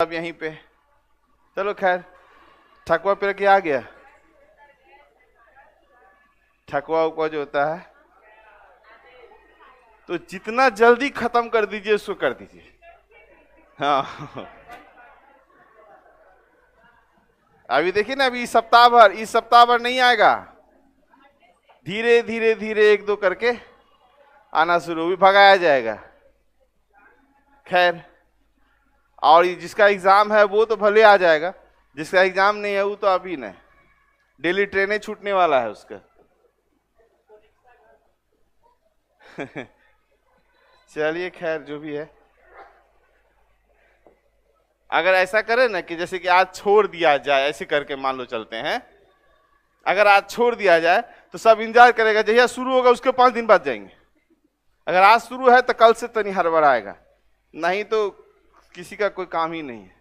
अब यहीं पे चलो खैर ठकुआ पे के आ गया। ठकुआ उपवा जो होता है तो जितना जल्दी खत्म कर दीजिए उसको कर दीजिए। हाँ अभी देखिए ना, अभी इस सप्ताह भर नहीं आएगा, धीरे धीरे धीरे एक दो करके आना शुरू भी भगाया जाएगा। खैर, और जिसका एग्जाम है वो तो भले आ जाएगा, जिसका एग्जाम नहीं है वो तो अभी नहीं, डेली ट्रेनें छूटने वाला है उसका। चलिए खैर जो भी है, अगर ऐसा करे ना कि जैसे कि आज छोड़ दिया जाए, ऐसे करके मान लो चलते हैं, अगर आज छोड़ दिया जाए तो सब इंतजार करेगा, जैसे शुरू होगा उसके 5 दिन बाद जाएंगे। अगर आज शुरू है तो कल से तनी हड़बड़ आएगा, नहीं तो किसी का कोई काम ही नहीं है।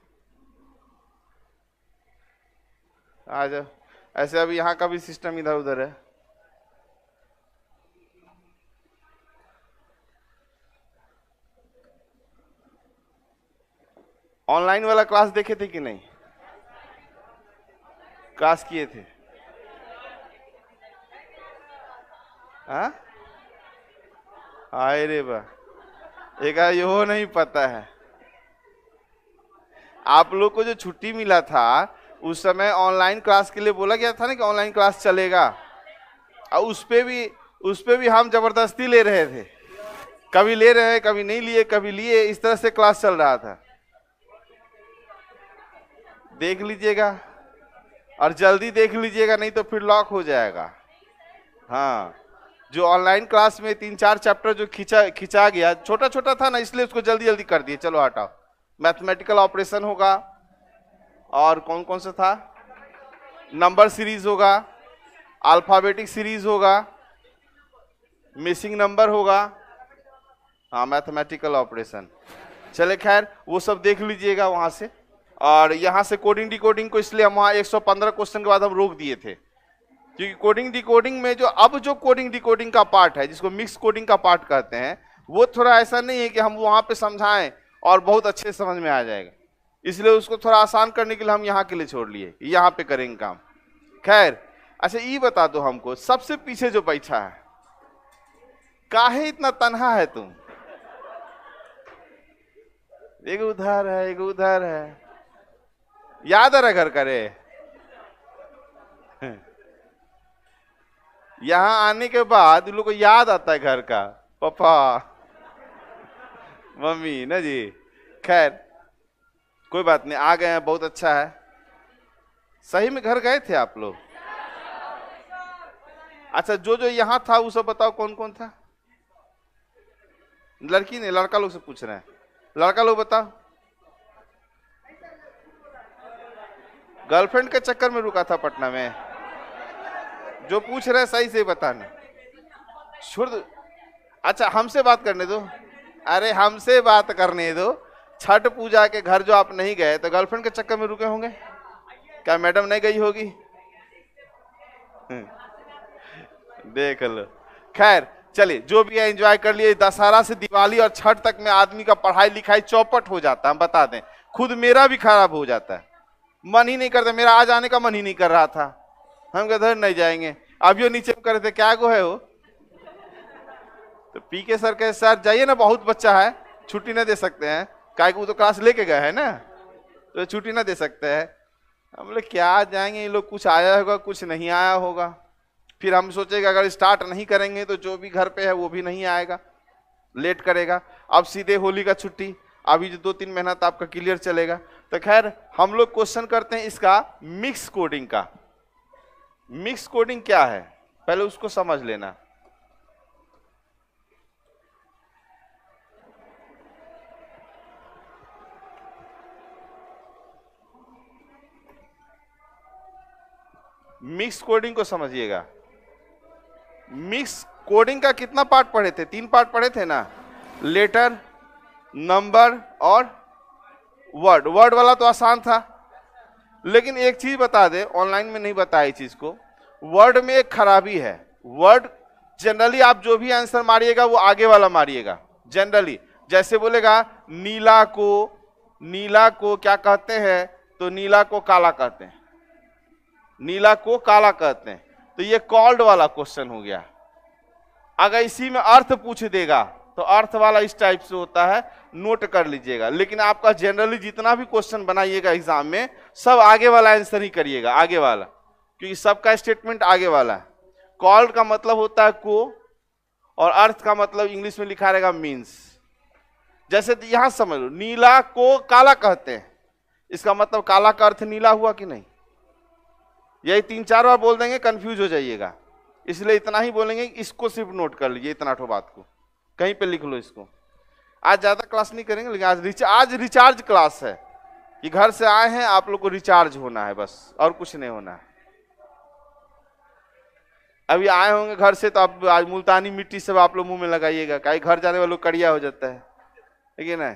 आ जाओ, ऐसे अभी यहाँ का भी सिस्टम इधर उधर है। ऑनलाइन वाला क्लास देखे थे कि नहीं? क्लास किए थे? हाँ आए रे बा, एक यो नहीं पता है। आप लोग को जो छुट्टी मिला था उस समय ऑनलाइन क्लास के लिए बोला गया था ना कि ऑनलाइन क्लास चलेगा, और उस पे भी हम जबरदस्ती ले रहे थे, कभी ले रहे कभी नहीं लिए, कभी लिए, इस तरह से क्लास चल रहा था। देख लीजिएगा और जल्दी देख लीजिएगा, नहीं तो फिर लॉक हो जाएगा। हाँ, जो ऑनलाइन क्लास में 3-4 चैप्टर जो खिंचा गया, छोटा छोटा था ना, इसलिए उसको जल्दी जल्दी कर दिए, चलो हटाओ। मैथमेटिकल ऑपरेशन होगा, और कौन कौन सा था, नंबर सीरीज होगा, अल्फाबेटिक सीरीज होगा, मिसिंग नंबर होगा, हाँ मैथमेटिकल ऑपरेशन। चले खैर वो सब देख लीजिएगा वहां से। और यहाँ से कोडिंग डिकोडिंग को इसलिए हम वहाँ 115 क्वेश्चन के बाद हम रोक दिए थे, क्योंकि कोडिंग डिकोडिंग में जो कोडिंग डिकोडिंग का पार्ट है, जिसको मिक्स कोडिंग का पार्ट कहते हैं, वो थोड़ा ऐसा नहीं है कि हम वहाँ पे समझाएं और बहुत अच्छे समझ में आ जाएगा, इसलिए उसको थोड़ा आसान करने के लिए हम यहाँ के लिए छोड़ लिए, यहाँ पे करेंगे काम। खैर अच्छा ये बता दो हमको, सबसे पीछे जो बैठा है, काहे इतना तन्हा है तुम? एक उधर है, एक उधर है, याद है घर करे? यहां आने के बाद लोग को याद आता है घर का, पापा मम्मी ना जी। खैर कोई बात नहीं, आ गए हैं, बहुत अच्छा है। सही में घर गए थे आप लोग? अच्छा जो यहां था वो सब बताओ, कौन कौन था? लड़की ने, लड़का लोग से पूछ रहे हैं, लड़का लोग बताओ। गर्लफ्रेंड के चक्कर में रुका था पटना में? जो पूछ रहे सही से बताना, छोड़ दो। अच्छा हमसे बात करने दो, अरे हमसे बात करने दो। छठ पूजा के घर जो आप नहीं गए तो गर्लफ्रेंड के चक्कर में रुके होंगे क्या? मैडम नहीं गई होगी? देख लो। खैर चलिए जो भी है एंजॉय कर लिए। दशहरा से दिवाली और छठ तक में आदमी का पढ़ाई लिखाई चौपट हो जाता है, हम बता दें, खुद मेरा भी खराब हो जाता है, मन ही नहीं करता, मेरा आज आने का मन ही नहीं कर रहा था, हम इधर नहीं जाएंगे। अब यो नीचे कर रहे थे, क्या गो है वो, तो पी के सर के सर जाइए ना, बहुत बच्चा है, छुट्टी नहीं दे सकते हैं, काय को तो क्लास लेके गए है ना, तो छुट्टी ना दे सकते हैं। हम बोले क्या जाएंगे, ये लोग कुछ आया होगा कुछ नहीं आया होगा, फिर हम सोचेगा अगर स्टार्ट नहीं करेंगे तो जो भी घर पे है वो भी नहीं आएगा, लेट करेगा। अब सीधे होली का छुट्टी, अभी जो 2-3 महीना तो आपका क्लियर चलेगा। तो खैर हम लोग क्वेश्चन करते हैं इसका मिक्स कोडिंग का। मिक्स कोडिंग क्या है पहले उसको समझ लेना। मिक्स कोडिंग को समझिएगा। मिक्स कोडिंग का कितना पार्ट पढ़े थे? 3 पार्ट पढ़े थे ना, लेटर, नंबर और वर्ड। वर्ड वाला तो आसान था, लेकिन एक चीज बता दे, ऑनलाइन में नहीं बताया इस चीज को, वर्ड में एक खराबी है। वर्ड जनरली आप जो भी आंसर मारिएगा वो आगे वाला मारिएगा जनरली, जैसे बोलेगा नीला को नीला को क्या कहते हैं? तो नीला को काला कहते हैं, नीला को काला कहते हैं। तो ये कॉल्ड वाला क्वेश्चन हो गया। अगर इसी में अर्थ पूछ देगा तो अर्थ वाला इस टाइप से होता है, नोट कर लीजिएगा। लेकिन आपका जनरली जितना भी क्वेश्चन बनाइएगा एग्जाम में, सब आगे वाला आंसर ही करिएगा, आगे वाला, क्योंकि सबका स्टेटमेंट आगे वाला है। कॉल्ड का मतलब होता है को, और अर्थ का मतलब इंग्लिश में लिखा रहेगा मीन्स। जैसे यहां समझ लो, नीला को काला कहते हैं, इसका मतलब काला का अर्थ नीला हुआ कि नहीं? यही 3-4 बार बोल देंगे, कंफ्यूज हो जाइएगा, इसलिए इतना ही बोलेंगे। इसको सिर्फ नोट कर लीजिए, इतना ठो बात को कहीं पे लिख लो इसको। आज ज्यादा क्लास नहीं करेंगे, लेकिन आज रिचार्ज क्लास है कि घर से आए हैं, आप लोग को रिचार्ज होना है बस, और कुछ नहीं होना है। अभी आए होंगे घर से तो आप आज मुल्तानी मिट्टी सब आप लोग मुंह में लगाइएगा, कहीं घर जाने वालों कड़िया हो जाता है, लेकिन नहीं,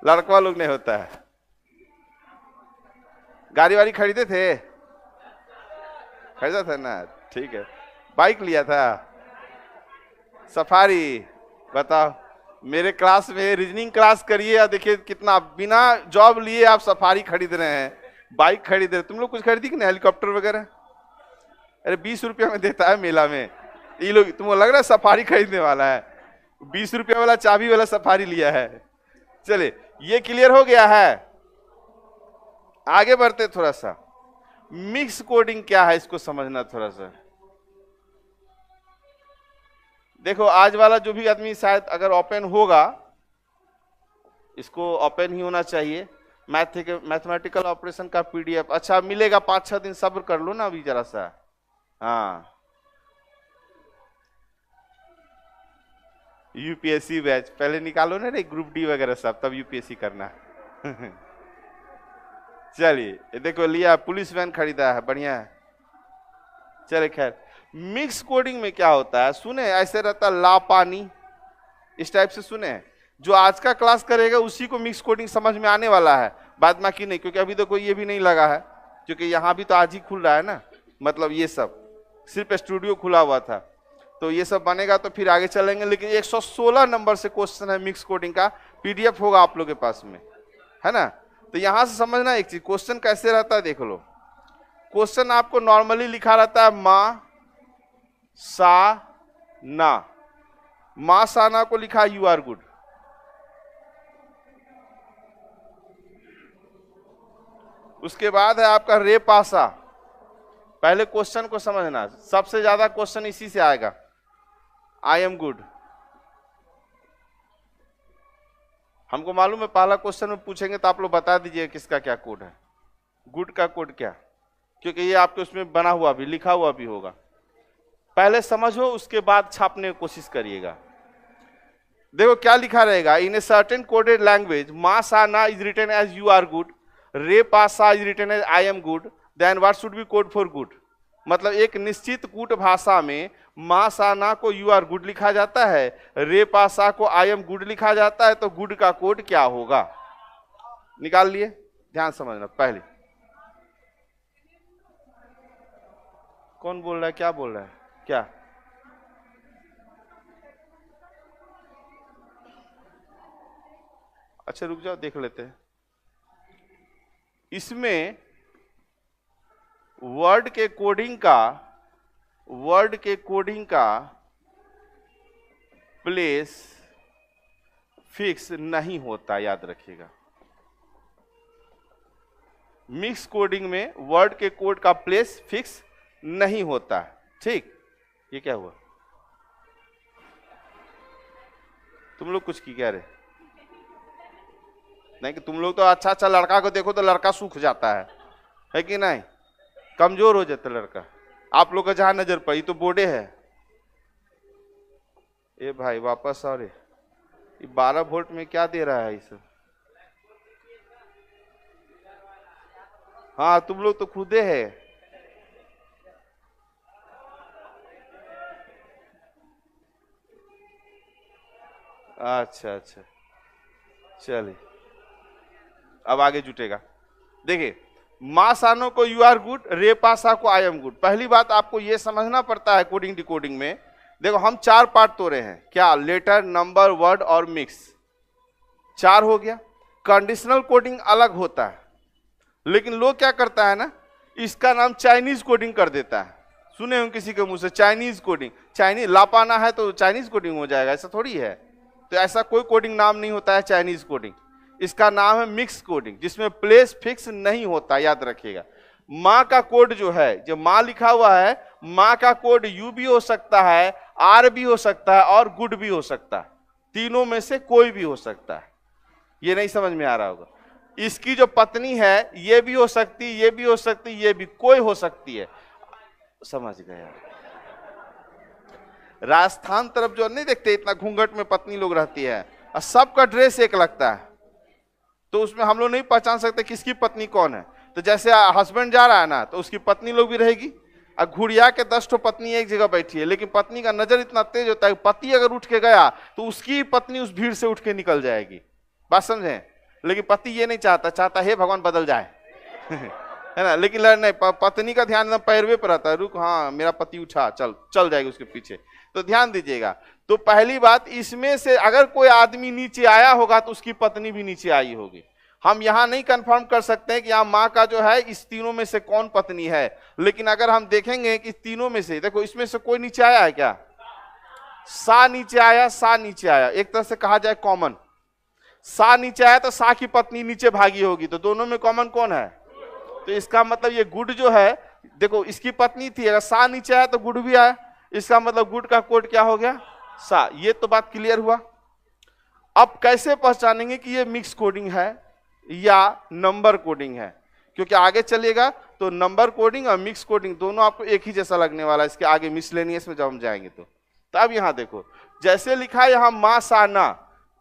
लड़का लोग नहीं होता है। गाड़ी वाड़ी खरीदे थे? खरीदा था ना, ठीक है। बाइक लिया था? सफारी? बताओ, मेरे क्लास में रीजनिंग क्लास करिए और देखिए कितना बिना जॉब लिए आप सफारी खरीद रहे हैं, बाइक खरीद रहे हैं। तुम लोग कुछ खरीदी कि नहीं, हेलीकॉप्टर वगैरह? अरे 20 रुपया में देता है मेला में, ये लोग तुमको लग रहा है सफारी खरीदने वाला है? 20 रुपया वाला चाबी वाला सफारी लिया है। चले, ये क्लियर हो गया है। आगे बढ़ते थोड़ा सा। मिक्स कोडिंग क्या है, इसको समझना थोड़ा सा। देखो, आज वाला जो भी आदमी शायद अगर ओपन होगा, इसको ओपन ही होना चाहिए। मैथमेटिकल ऑपरेशन का पीडीएफ अच्छा मिलेगा, 5-6 दिन सब्र कर लो ना अभी जरा सा। हाँ, यूपीएससी बैच पहले निकालो ना रे, ग्रुप डी वगैरह सब, तब यूपीएससी करना। चलिए, देखो लिया, पुलिस वैन खरीदा है, बढ़िया है। चले खैर, मिक्स कोडिंग में क्या होता है सुने, ऐसे रहता ला पानी, इस टाइप से सुने। जो आज का क्लास करेगा उसी को मिक्स कोडिंग समझ में आने वाला है, बाद बाकी नहीं, क्योंकि अभी तो कोई ये भी नहीं लगा है, क्योंकि यहाँ भी तो आज ही खुल रहा है ना, मतलब ये सब सिर्फ स्टूडियो खुला हुआ था, तो ये सब बनेगा तो फिर आगे चलेंगे। लेकिन 116 नंबर से क्वेश्चन है मिक्स कोडिंग का, पीडीएफ होगा आप लोग के पास में, है ना। तो यहां से समझना एक चीज, क्वेश्चन कैसे रहता है देख लो। क्वेश्चन आपको नॉर्मली लिखा रहता है मा सा ना, मा सा ना को लिखा यू आर गुड। उसके बाद है आपका रे पासा। पहले क्वेश्चन को समझना, सबसे ज्यादा क्वेश्चन इसी से आएगा, आई एम गुड। हमको मालूम है पहला क्वेश्चन में पूछेंगे तो आप लोग बता दीजिए किसका क्या कोड है, गुड का कोड क्या, क्योंकि ये आपके उसमें बना हुआ भी, लिखा हुआ भी होगा। पहले समझो, उसके बाद छापने की कोशिश करिएगा। देखो क्या लिखा रहेगा, in a certain coded language मा सा ना is written as you are good, रे पासा is written as I am good, then what should be code for good. मतलब एक निश्चित कूट भाषा में मा सा ना को यू आर गुड लिखा जाता है, रे पासा को आई एम गुड लिखा जाता है, तो गुड का कोड क्या होगा निकाल लिए। ध्यान समझना, पहले कौन बोल रहा है, क्या बोल रहा है, क्या अच्छा रुक जाओ देख लेते हैं। इसमें वर्ड के कोडिंग का प्लेस फिक्स नहीं होता, याद रखिएगा। मिक्स कोडिंग में वर्ड के कोड का प्लेस फिक्स नहीं होता, ठीक। ये क्या हुआ, तुम लोग कुछ की कह रहे नहीं, कि तुम लोग तो अच्छा लड़का को देखो तो लड़का सूख जाता है कि नहीं, कमजोर हो जाता लड़का। आप लोग का जहां नजर पड़ी तो बोर्डे है। ए भाई वापस आओ रे, 12 वोल्ट में क्या दे रहा है ये सब। हाँ तुम लोग तो खुदे है। अच्छा चलिए, अब आगे जुटेगा। देखिए, मा सानो को यू आर गुड, रे पासा को आई एम गुड। पहली बात आपको यह समझना पड़ता है कोडिंग डिकोडिंग में। देखो हम 4 पार्ट तोड़े हैं, क्या, लेटर, नंबर, वर्ड और मिक्स, 4 हो गया। कंडीशनल कोडिंग अलग होता है, लेकिन लोग क्या करता है ना, इसका नाम चाइनीज कोडिंग कर देता है। सुने हो किसी के मुंह से चाइनीज कोडिंग, चाइनीज लापाना है तो चाइनीज कोडिंग हो जाएगा, ऐसा थोड़ी है। तो ऐसा कोई कोडिंग नाम नहीं होता है चाइनीज कोडिंग, इसका नाम है मिक्स कोडिंग, जिसमें प्लेस फिक्स नहीं होता, याद रखिएगा। माँ का कोड जो है, जो माँ लिखा हुआ है, माँ का कोड यू भी हो सकता है, आर भी हो सकता है और गुड भी हो सकता है, तीनों में से कोई भी हो सकता है। ये नहीं समझ में आ रहा होगा। इसकी जो पत्नी है ये भी हो सकती, ये भी हो सकती, ये भी कोई हो सकती है, समझ गया। राजस्थान तरफ जो नहीं देखते इतना घूंघट में पत्नी लोग रहती है और सबका ड्रेस एक लगता है, तो उसमें हम लोग नहीं पहचान सकते किसकी पत्नी कौन है। तो जैसे हस्बैंड जा रहा है ना, तो उसकी पत्नी लोग भी रहेगी, और घुड़िया के 10 ठो पत्नी एक जगह बैठी है, लेकिन पत्नी का नजर इतना तेज होता है कि पति अगर उठ के गया तो उसकी पत्नी उस भीड़ से उठ के निकल जाएगी, बात समझे। लेकिन पति ये नहीं चाहता, चाहता है भगवान बदल जाए है ना। लेकिन नहीं, पत्नी का ध्यान एकदम पैरवे पर रहता है, रुक हाँ मेरा पति उठा, चल जाएगी उसके पीछे। तो ध्यान दीजिएगा। तो पहली बात, इसमें से अगर कोई आदमी नीचे आया होगा तो उसकी पत्नी भी नीचे आई होगी। हम यहां नहीं कंफर्म कर सकते हैं कि यहाँ माँ का जो है इस तीनों में से कौन पत्नी है, लेकिन अगर हम देखेंगे कि तीनों में से, देखो इसमें से कोई नीचे आया है क्या? सा नीचे आया, सा नीचे आया, एक तरह से कहा जाए कॉमन। सा नीचे आया तो सा की पत्नी नीचे भागी होगी, तो दोनों में कॉमन कौन है? तो इसका मतलब ये गुड जो है, देखो इसकी पत्नी थी, अगर सा नीचे आया तो गुड भी आया, इसका मतलब गुड का कोड क्या हो गया? सा। ये तो बात क्लियर हुआ। अब कैसे पहचानेंगे कि ये मिक्स कोडिंग है या नंबर कोडिंग है? क्योंकि आगे चलिएगा तो नंबर कोडिंग और मिक्स कोडिंग दोनों आपको एक ही जैसा लगने वाला है। इसके आगे मिसलेनियस में जब हम जाएंगे तो अब यहां देखो, जैसे लिखा है यहां माँ सा ना,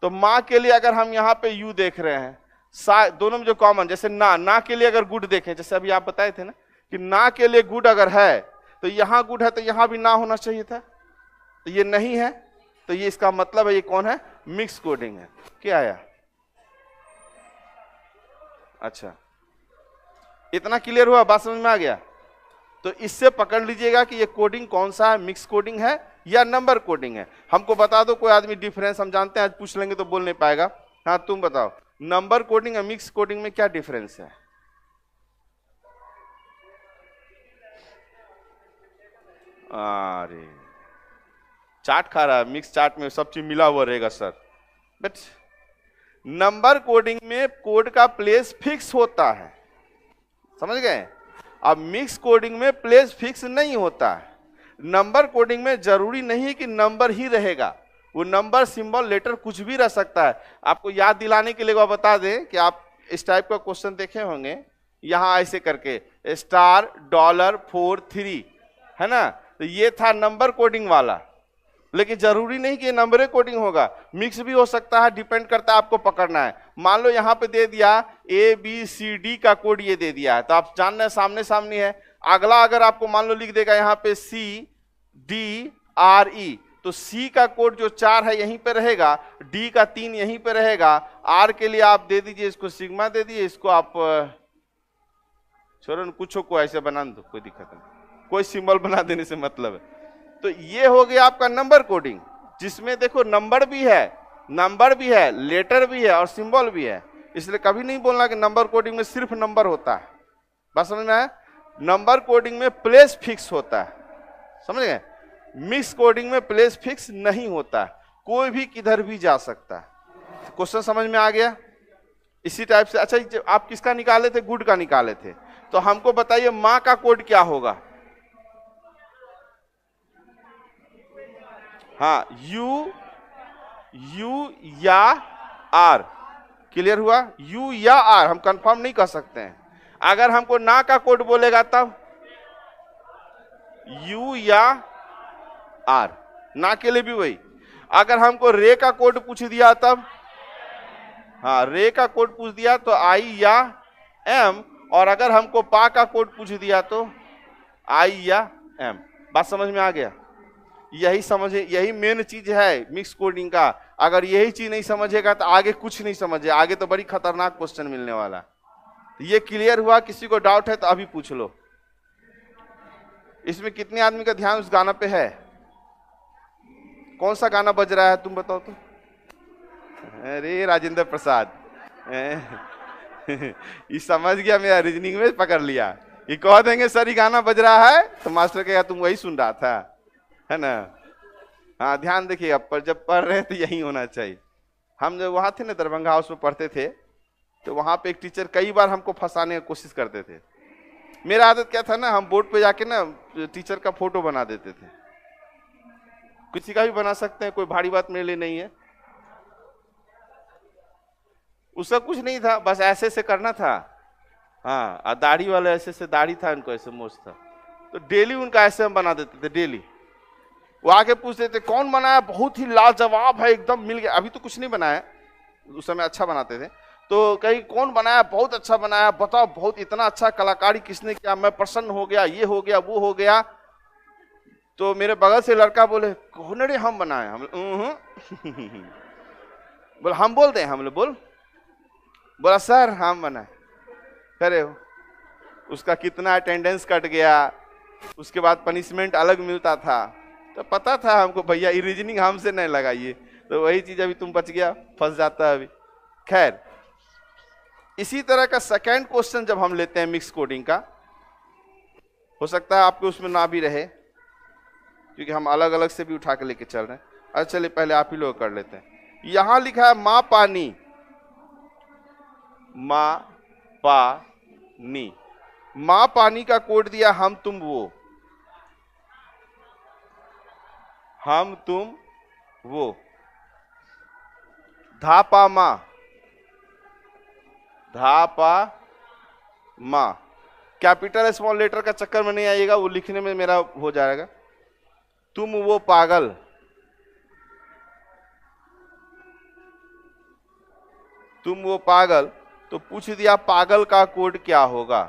तो माँ के लिए अगर हम यहाँ पे यू देख रहे हैं, सा दोनों में जो कॉमन, जैसे ना के लिए अगर गुड देखें, जैसे अभी आप बताए थे ना कि ना के लिए गुड अगर है तो यहां गुड है, तो यहां भी ना होना चाहिए था, तो ये नहीं है, तो ये इसका मतलब है ये कौन है? मिक्स कोडिंग है। क्या आया? अच्छा, इतना क्लियर हुआ, बात समझ में आ गया? तो इससे पकड़ लीजिएगा कि ये कोडिंग कौन सा है, मिक्स कोडिंग है या नंबर कोडिंग है। हमको बता दो कोई आदमी डिफरेंस, हम जानते हैं आज पूछ लेंगे तो बोल नहीं पाएगा। हाँ तुम बताओ, नंबर कोडिंग और मिक्स कोडिंग में क्या डिफरेंस है? अरे चाट खा रहा है, मिक्स चाट में सब चीज मिला हुआ रहेगा सर। बट नंबर कोडिंग में कोड का प्लेस फिक्स होता है, समझ गए? अब मिक्स कोडिंग में प्लेस फिक्स नहीं होता है। नंबर कोडिंग में जरूरी नहीं कि नंबर ही रहेगा, वो नंबर, सिंबल, लेटर कुछ भी रह सकता है। आपको याद दिलाने के लिए बता दें कि आप इस टाइप का क्वेश्चन देखे होंगे, यहां ऐसे करके स्टार $4 3 है ना, तो ये था नंबर कोडिंग वाला, लेकिन जरूरी नहीं कि ये नंबर कोडिंग होगा, मिक्स भी हो सकता है, डिपेंड करता है आपको पकड़ना है। मान लो यहाँ पे दे दिया ABCD का कोड, ये दे दिया है तो आप जान रहे हैं सामने सामने है। अगला अगर आपको मान लो लिख देगा यहाँ पे CDRE, तो C का कोड जो 4 है यहीं पे रहेगा, D का 3 यहीं पे रहेगा, R के लिए आप दे दीजिए इसको सिग्मा दे दीजिए, इसको आप छोड़ो कुछ को ऐसे बना दो, कोई दिक्कत नहीं, कोई सिंबल बना देने से मतलब है। तो ये हो गया आपका नंबर कोडिंग, जिसमें देखो नंबर भी है, लेटर भी है और सिंबल भी है। इसलिए कभी नहीं बोलना कि नंबर कोडिंग में सिर्फ नंबर होता है, बात समझ में आया? नंबर कोडिंग में प्लेस फिक्स होता है, समझ गए? मिक्स कोडिंग में प्लेस फिक्स नहीं होता है, कोई भी किधर भी जा सकता है। क्वेश्चन समझ में आ गया? इसी टाइप से। अच्छा, आप किसका निकाले थे? गुड का निकाले थे, तो हमको बताइए माँ का कोड क्या होगा? हाँ, यू या आर। क्लियर हुआ? यू या आर हम कंफर्म नहीं कर सकते हैं। अगर हमको ना का कोड बोलेगा तब यू या आर, ना के लिए भी वही। अगर हमको रे का कोड पूछ दिया तब, हाँ रे का कोड पूछ दिया तो आई या एम, और अगर हमको पा का कोड पूछ दिया तो आई या एम। बात समझ में आ गया? यही समझे, यही मेन चीज है मिक्स कोडिंग का। अगर यही चीज नहीं समझेगा तो आगे कुछ नहीं समझे, आगे तो बड़ी खतरनाक क्वेश्चन मिलने वाला। ये क्लियर हुआ? किसी को डाउट है तो अभी पूछ लो। इसमें कितने आदमी का ध्यान उस गाना पे है? कौन सा गाना बज रहा है तुम बताओ तो? अरे राजेंद्र प्रसाद, ये समझ गया, मेरा रीजनिंग में पकड़ लिया। ये कह देंगे सर ये गाना बज रहा है, तो मास्टर कहेगा तुम वही सुन रहा था, है ना। हाँ ध्यान देखिएगा, पर जब पढ़ रहे हैं तो यही होना चाहिए। हम जब वहाँ थे ना, दरभंगा हाउस में पढ़ते थे, तो वहाँ पे एक टीचर कई बार हमको फंसाने की कोशिश करते थे। मेरा आदत क्या था ना, हम बोर्ड पे जाके ना टीचर का फोटो बना देते थे। किसी का भी बना सकते हैं, कोई भारी बात मेरे लिए नहीं है। उसका कुछ नहीं था, बस ऐसे से करना था। हाँ, और दाढ़ी वाले ऐसे से दाढ़ी था, उनको ऐसे मोछ था, तो डेली उनका ऐसे हम बना देते थे। डेली वो आके पूछते थे कौन बनाया, बहुत ही लाजवाब है, एकदम मिल गया। अभी तो कुछ नहीं बनाया, उस समय अच्छा बनाते थे। तो कहीं कौन बनाया, बहुत अच्छा बनाया, बताओ बहुत इतना अच्छा कलाकारी किसने किया, मैं प्रसन्न हो गया, ये हो गया वो हो गया। तो मेरे बगल से लड़का बोले कौन रे, हम बनाए। हम बोले हम बोल दें, हम लोग बोला सर हम बनाए। करे उसका कितना अटेंडेंस कट गया, उसके बाद पनिशमेंट अलग मिलता था। तो पता था हमको भैया ये रीजनिंग हमसे नहीं लगाइए, तो वही चीज अभी तुम बच गया, फंस जाता है अभी। खैर, इसी तरह का सेकेंड क्वेश्चन जब हम लेते हैं मिक्स कोडिंग का, हो सकता है आपके उसमें ना भी रहे, क्योंकि हम अलग अलग से भी उठा के लेके चल रहे हैं। अच्छा चलिए पहले आप ही लोग कर लेते हैं। यहां लिखा है माँ पानी, माँ पानी, माँ पानी का कोड दिया हम तुम वो, हम तुम वो। धापा माँ, धापा माँ, कैपिटल स्मॉल लेटर का चक्कर में नहीं आइएगा, वो लिखने में मेरा हो जाएगा। तुम वो पागल, तुम वो पागल। तो पूछ दिया पागल का कोड क्या होगा।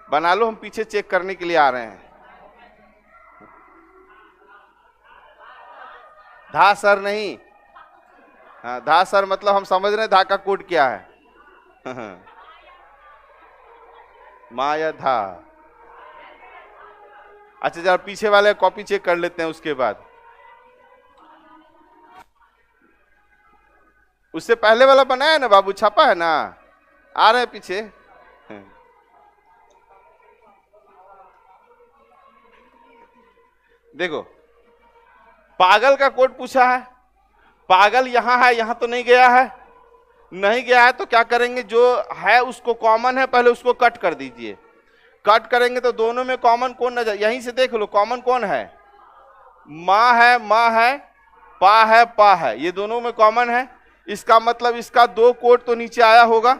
बना लो, हम पीछे चेक करने के लिए आ रहे हैं। धा सर नहीं, हाँ धा सर मतलब हम समझ रहे हैं धा का कोड क्या है। माँ या धा। अच्छा जरा पीछे वाले कॉपी चेक कर लेते हैं, उसके बाद उससे पहले वाला बनाया ना बाबू, छापा है ना, आ रहे हैं पीछे। देखो पागल का कोड पूछा है, पागल यहां है, यहां तो नहीं गया है, नहीं गया है तो क्या करेंगे, जो है उसको कॉमन है पहले उसको कट कर दीजिए। कट करेंगे तो दोनों में कॉमन कौन नजर, यहीं से देख लो कॉमन कौन है, माँ है, माँ है, पा है, ये दोनों में कॉमन है। इसका मतलब इसका दो कोड तो नीचे आया होगा,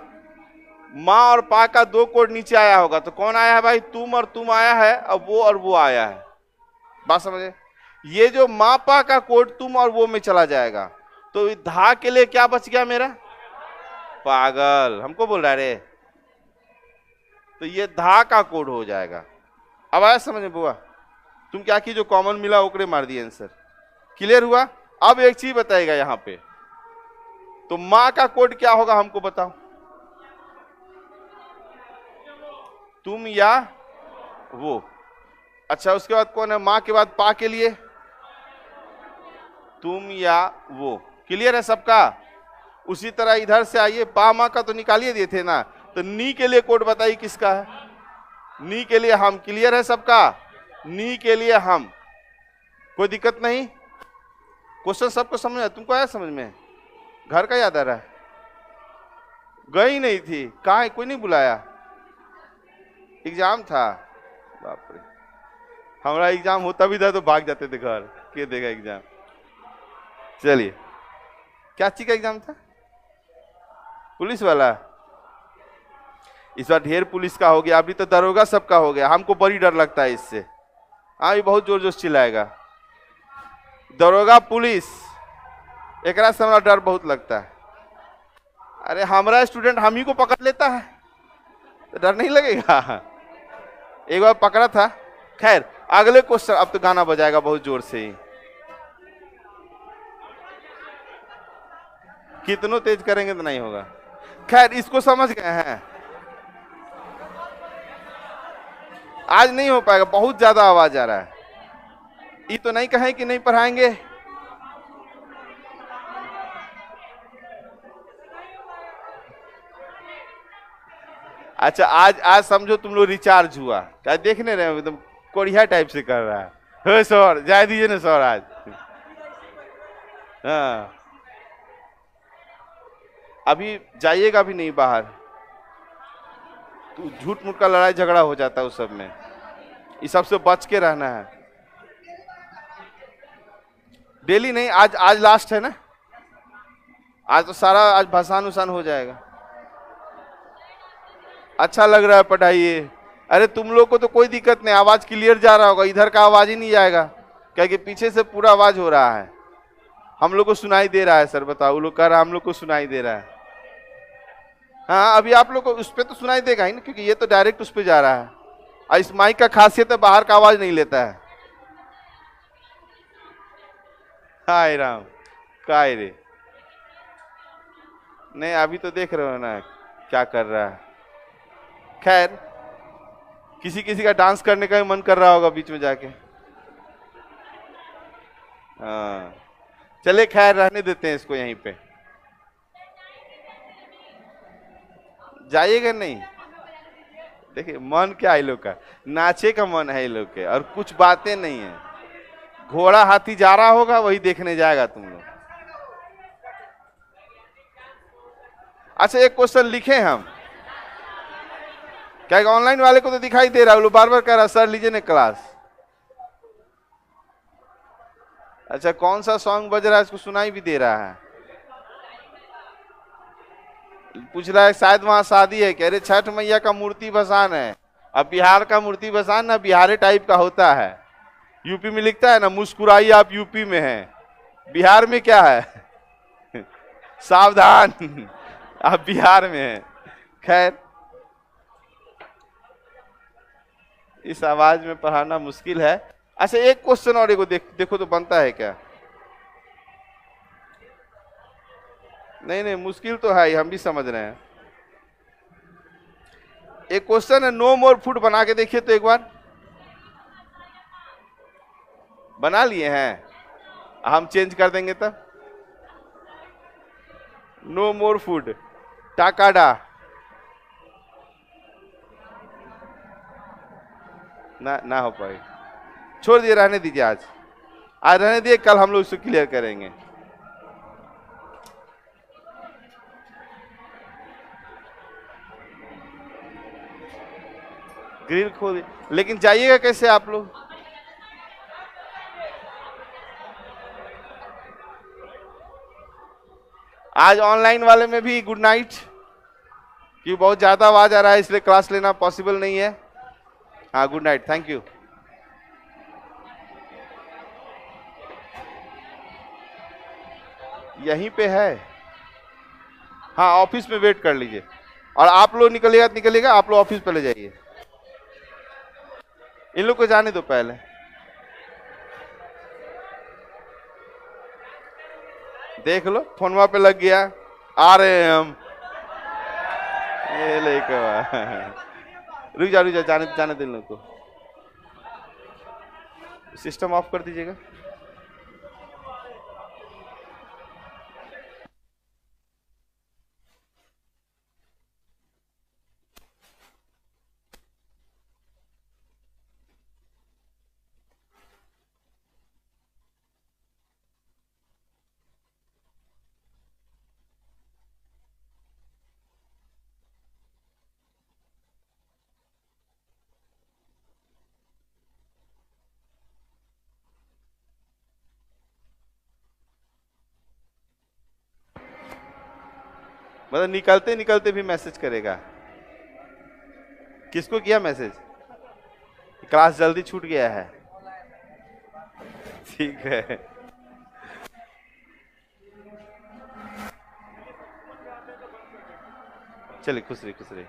माँ और पा का दो कोड नीचे आया होगा। तो कौन आया है भाई, तुम और तुम आया है, अब वो और वो आया है। बात समझे, ये जो माँ पा का कोड तुम और वो में चला जाएगा, तो धा के लिए क्या बच गया मेरा, पागल। हमको बोल रहा रे, तो ये धा का कोड हो जाएगा। अब आया समझ में बुआ, तुम क्या की, जो कॉमन मिला ओकरे मार दिए आंसर। क्लियर हुआ। अब एक चीज बताएगा यहां पे, तो माँ का कोड क्या होगा हमको बताओ, तुम या वो। अच्छा उसके बाद कौन है, माँ के बाद पा के लिए तुम या वो। क्लियर है सबका। उसी तरह इधर से आइए, पा माँ का तो निकालिए दिए थे ना, तो नी के लिए कोड बताइए किसका है, नी के लिए हम। क्लियर है सबका, नी के लिए हम, कोई दिक्कत नहीं। क्वेश्चन सबको समझ में, तुमको आया समझ में, घर का याद आ रहा है, गई नहीं थी, कहा कोई नहीं बुलाया, एग्जाम था। बाप रे, हमारा एग्जाम होता भी था तो भाग जाते थे घर, के देगा एग्जाम। चलिए, क्या चीज का एग्जाम था, पुलिस वाला। इस बार ढेर पुलिस का हो गया, अभी तो दरोगा सबका हो गया, हमको बड़ी डर लगता है इससे। हाँ, ये बहुत जोर जोर चिल्लाएगा, दरोगा पुलिस, एक से हमारा डर बहुत लगता है। अरे हमारा स्टूडेंट हम ही को पकड़ लेता है तो डर नहीं लगेगा। एक बार पकड़ा था। खैर अगले क्वेश्चन, अब तो गाना बजाएगा बहुत जोर से ही, कितनों तेज करेंगे तो नहीं होगा। खैर इसको समझ गए हैं, आज नहीं हो पाएगा, बहुत ज्यादा आवाज आ रहा है। ये तो नहीं कहें कि नहीं पढ़ाएंगे। अच्छा, आज आज समझो तुम लोग रिचार्ज हुआ, क्या देखने रहे हो, एकदम कोढ़िया टाइप से कर रहा है। हो सर, जाए दीजिए ना सर आज। हाँ, अभी जाइएगा भी नहीं बाहर, तो झूठ मूठ का लड़ाई झगड़ा हो जाता है उस सब में। इस सब से बच के रहना है। डेली नहीं, आज आज लास्ट है ना, आज तो सारा आज भसान उसान हो जाएगा। अच्छा लग रहा है, पढ़ाइए। अरे तुम लोग को तो कोई दिक्कत नहीं, आवाज क्लियर जा रहा होगा, इधर का आवाज ही नहीं जाएगा, क्योंकि पीछे से पूरा आवाज हो रहा है। हम लोग को सुनाई दे रहा है सर, बताओ। वो लोग कह रहा है हम लोग को सुनाई दे रहा है। हाँ, अभी आप लोग को उस पर तो सुनाई देगा ही ना, क्योंकि ये तो डायरेक्ट उस पर जा रहा है। और इस माइक का खासियत है, बाहर का आवाज नहीं लेता है। हाय राम, काय रे। नहीं, अभी तो देख रहे हो ना क्या कर रहा है। खैर, किसी किसी का डांस करने का भी मन कर रहा होगा बीच में जाके। हाँ, चले खैर, रहने देते हैं इसको यहीं पे। जाइएगा नहीं? देखिए, मन क्या है लोग का, नाचे का मन है लोग के, और कुछ बातें नहीं है। घोड़ा हाथी जा रहा होगा, वही देखने जाएगा तुम लोग। अच्छा, एक क्वेश्चन लिखे हम, क्या ऑनलाइन वाले को तो दिखाई दे रहा है, वो बार बार कह रहा सर लीजिए ना क्लास। अच्छा, कौन सा सॉन्ग बज रहा है, इसको सुनाई भी दे रहा है। पूछ रहा है शायद वहां शादी है, कह रहे छठ मैया का मूर्ति भसान है। अब बिहार का मूर्ति भसान ना बिहारी टाइप का होता है। यूपी में लिखता है ना, मुस्कुराइए आप यूपी में हैं। बिहार में क्या है सावधान आप बिहार में हैं। खैर, इस आवाज में पढ़ाना मुश्किल है। अच्छा, एक क्वेश्चन और एगो देखो तो बनता है क्या? नहीं नहीं, मुश्किल तो है ही, हम भी समझ रहे हैं। एक क्वेश्चन है, नो मोर फूड बना के देखिए तो एक बार। बना लिए हैं, हम चेंज कर देंगे तब। नो मोर फूड, टाकाडा। ना ना हो पाए, छोड़ दिए, रहने दीजिए। आज आज रहने दिए, कल हम लोग इसको क्लियर करेंगे। ग्रिल खोल, लेकिन जाइएगा कैसे आप लोग? आज ऑनलाइन वाले में भी गुड नाइट, कि बहुत ज्यादा आवाज आ रहा है इसलिए क्लास लेना पॉसिबल नहीं है। हाँ, गुड नाइट, थैंक यू। यहीं पे है। हाँ, ऑफिस में वेट कर लीजिए। और आप लोग निकलिएगा निकलिएगा, आप लोग ऑफिस पे ले जाइए। इन लोग को जाने दो पहले। देख लो, फोनवा पे लग गया, आ रहे हैं हम। ये लेके रुक जा, जाने जाने दे इन लोग को। सिस्टम ऑफ कर दीजिएगा। मतलब निकलते निकलते भी मैसेज करेगा। किसको किया मैसेज? क्लास जल्दी छूट गया है। ठीक है, चलिए, खुश रही खुश रही।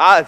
आज